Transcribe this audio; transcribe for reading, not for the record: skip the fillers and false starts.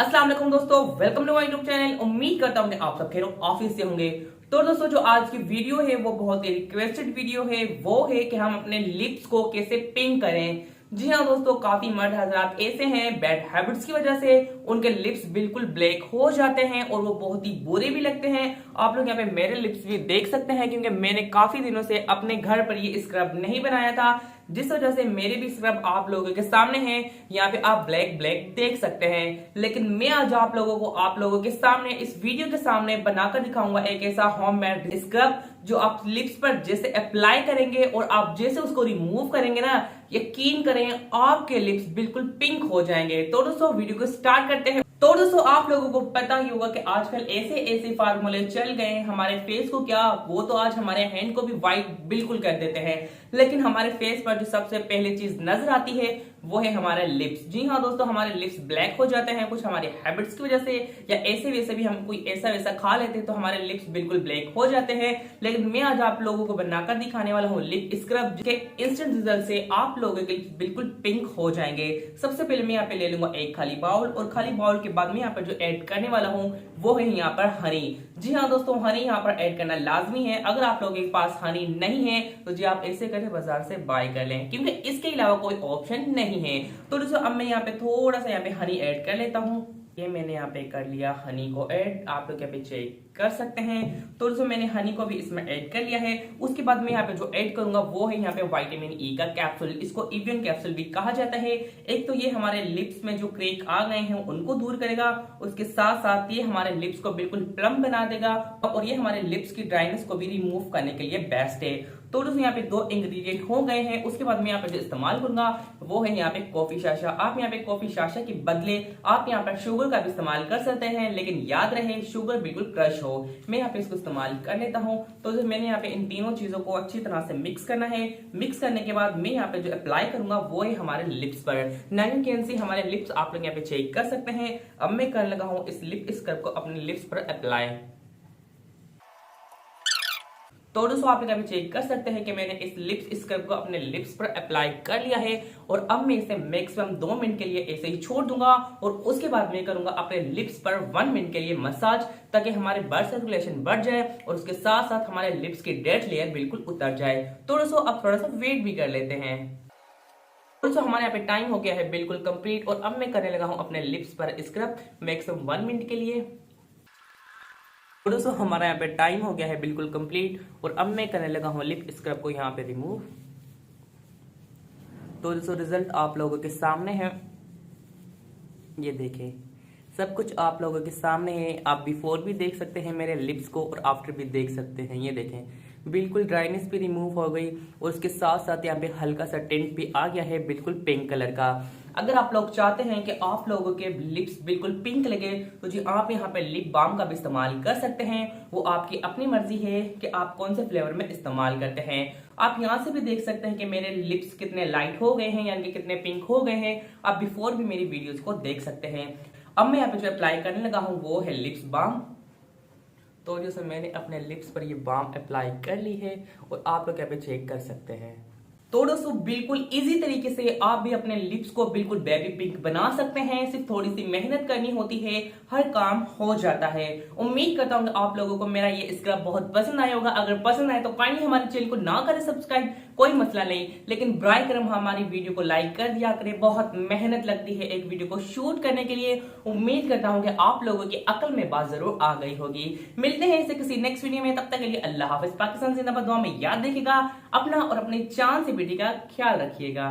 अस्सलाम वालेकुम दोस्तों, welcome to my YouTube channel. उम्मीद करता हूँ कि आप सब खैर ऑफिस से होंगे। तो दोस्तों, जो आज की वीडियो है वो बहुत ही रिक्वेस्टेड वीडियो है। वो है कि हम अपने लिप्स को कैसे पिंक करें। जी हाँ दोस्तों, काफी मर्द हजरात ऐसे हैं बैड हैबिट्स की वजह से उनके लिप्स बिल्कुल ब्लैक हो जाते हैं और वो बहुत ही बुरे भी लगते हैं। आप लोग यहाँ पे मेरे लिप्स भी देख सकते हैं, क्योंकि मैंने काफी दिनों से अपने घर पर ये स्क्रब नहीं बनाया था, जिस वजह से मेरे भी स्क्रब आप लोगों के सामने हैं। यहाँ पे आप ब्लैक ब्लैक देख सकते हैं, लेकिन मैं आज आप लोगों के सामने इस वीडियो के सामने बनाकर दिखाऊंगा एक ऐसा होममेड स्क्रब जो आप लिप्स पर जैसे अप्लाई करेंगे और आप जैसे उसको रिमूव करेंगे ना, यकीन करें आपके लिप्स बिल्कुल पिंक हो जाएंगे। तो दोस्तों, वीडियो को स्टार्ट करते हैं। तो दोस्तों, आप लोगों को पता ही होगा कि आजकल ऐसे ऐसे फार्मूले चल गए हैं हमारे फेस को, क्या वो तो आज हमारे हैंड को भी व्हाइट बिल्कुल कर देते हैं, लेकिन हमारे फेस पर जो सबसे पहले चीज नजर आती है वो है हमारे लिप्स। जी हाँ दोस्तों, हमारे लिप्स ब्लैक हो जाते हैं कुछ हमारे हैबिट्स की वजह से, या ऐसे वैसे भी हम कोई ऐसा वैसा खा लेते हैं तो हमारे लिप्स बिल्कुल ब्लैक हो जाते हैं। लेकिन मैं आज आप लोगों को बनाकर दिखाने वाला हूँ लिप स्क्रब जिसके इंस्टेंट रिजल्ट से आप लोगों के लिप्स बिल्कुल पिंक हो जाएंगे। सबसे पहले मैं यहाँ पे ले लूंगा एक खाली बाउल, और खाली बाउल के बाद मैं यहाँ पर जो ऐड करने वाला हूँ वो है यहाँ पर हनी। जी हाँ दोस्तों, हनी यहाँ पर ऐड करना लाजमी है। अगर आप लोगों के पास हनी नहीं है तो जी आप ऐसे करें बाजार से बाय कर लें, क्योंकि इसके अलावा कोई ऑप्शन नहीं है। तो दोस्तों, अब मैं यहाँ पे थोड़ा सा यहाँ पे हनी ऐड कर लेता हूँ। ये मैंने यहाँ पे कर लिया हनी को ऐड, आप लोग यहाँ पे चेक कर सकते हैं। तो दोस्तों, मैंने हनी को भी इसमें ऐड कर लिया है। उसके बाद मैं यहाँ पे जो ऐड करूंगा वो है यहाँ पे विटामिन ई का कैप्सूल। इसको इवियन कैप्सूल भी कहा जाता है। एक तो ये हमारे लिप्स में जो क्रेक आ गए हैं उनको दूर करेगा, उसके साथ साथ ये हमारे लिप्स को बिल्कुल प्लम बना देगा, और ये हमारे लिप्स की ड्राइनेस को भी रिमूव करने के लिए बेस्ट है। तो दोस्तों, यहाँ पे दो इंग्रेडिएंट हो गए हैं। उसके बाद मैं यहाँ पे जो इस्तेमाल करूंगा वो है यहाँ पे कॉफी शाशा। आप यहाँ पे कॉफी शाशा के बदले आप यहाँ पर शुगर का भी इस्तेमाल कर सकते हैं, लेकिन याद रहे शुगर बिल्कुल क्रश हो। मैं यहाँ पे इसको इस्तेमाल कर लेता हूँ। तो मैंने यहाँ पे इन तीनों चीजों को अच्छी तरह से मिक्स करना है। मिक्स करने के बाद मैं यहाँ पे जो अप्लाई करूंगा वो है हमारे लिप्स पर। नाइन कैन सी हमारे लिप्स आप लोग यहाँ पे चेक कर सकते हैं। अब मैं करने लगा हूँ इस लिप स्क्रब को अपने लिप्स पर अप्लाई। तो दोस्तों, आप लोग चेक कर सकते हैं कि मैंने इस लिप्स स्क्रब को अपने लिप्स पर अप्लाई कर लिया है, और अब मैं इसे मैक्सिमम 2 मिनट के लिए ऐसे ही छोड़ दूंगा, और उसके बाद मैं करूंगा अपने लिप्स पर 1 मिनट के लिए मसाज, ताकि हमारे ब्लड सर्कुलेशन बढ़ जाए और उसके साथ साथ हमारे लिप्स की डेड लेयर बिल्कुल उतर जाए। तो दोस्तों, अब थोड़ा सा वेट भी कर लेते हैं। दोस्तों, हमारे यहाँ पे टाइम हो गया है बिल्कुल कंप्लीट, और अब मैं करने लगा हूँ अपने लिप्स पर स्क्रब मैक्सिमम 1 मिनट के लिए। तो दोस्तों, हमारा यहाँ पे टाइम हो गया है बिल्कुल कंप्लीट, और अब मैं करने लगा हूँ लिप स्क्रब को यहाँ पे रिमूव। तो दोस्तों, रिजल्ट आप लोगों के सामने है, ये देखें, सब कुछ आप लोगों के सामने है। आप बिफोर भी देख सकते हैं मेरे लिप्स को, और आफ्टर भी देख सकते हैं। ये देखें, बिल्कुल ड्राइनेस भी रिमूव हो गई, और उसके साथ साथ यहाँ पे हल्का सा टिंट भी आ गया है बिल्कुल पिंक कलर का। अगर आप लोग चाहते हैं कि आप लोगों के लिप्स बिल्कुल पिंक लगे तो जी आप यहाँ पे लिप बाम का भी इस्तेमाल कर सकते हैं। वो आपकी अपनी मर्जी है कि आप कौन से फ्लेवर में इस्तेमाल करते हैं। आप यहाँ से भी देख सकते हैं कि मेरे लिप्स कितने लाइट हो गए हैं, यानी कि कितने पिंक हो गए हैं। आप बिफोर भी मेरी वीडियोस को देख सकते हैं। अब मैं यहाँ पे जो अप्लाई करने लगा हूँ वो है लिप्स बाम। तो जैसे मैंने अपने लिप्स पर ये बाम अप्लाई कर ली है, और आप लोग यहाँ पे चेक कर सकते हैं। तो दोस्तों, बिल्कुल इजी तरीके से आप भी अपने लिप्स को बिल्कुल बेबी पिंक बना सकते हैं। सिर्फ थोड़ी सी मेहनत करनी होती है, हर काम हो जाता है। उम्मीद करता हूँ कि आप लोगों को मेरा ये स्क्रब बहुत पसंद आया होगा। अगर पसंद आए तो काइंडली हमारे चैनल को ना करें सब्सक्राइब, कोई मसला नहीं, लेकिन ब्राय करम हमारी वीडियो को लाइक कर दिया करें। बहुत मेहनत लगती है एक वीडियो को शूट करने के लिए। उम्मीद करता हूँ कि आप लोगों की अकल में बात जरूर आ गई होगी। मिलते हैं इसे किसी नेक्स्ट वीडियो में, तब तक के लिए अल्लाह हाफिज। पाकिस्तान जिंदाबाद। दुआ में याद रखिएगा अपना और अपने चांद से बेटी का ख्याल रखिएगा।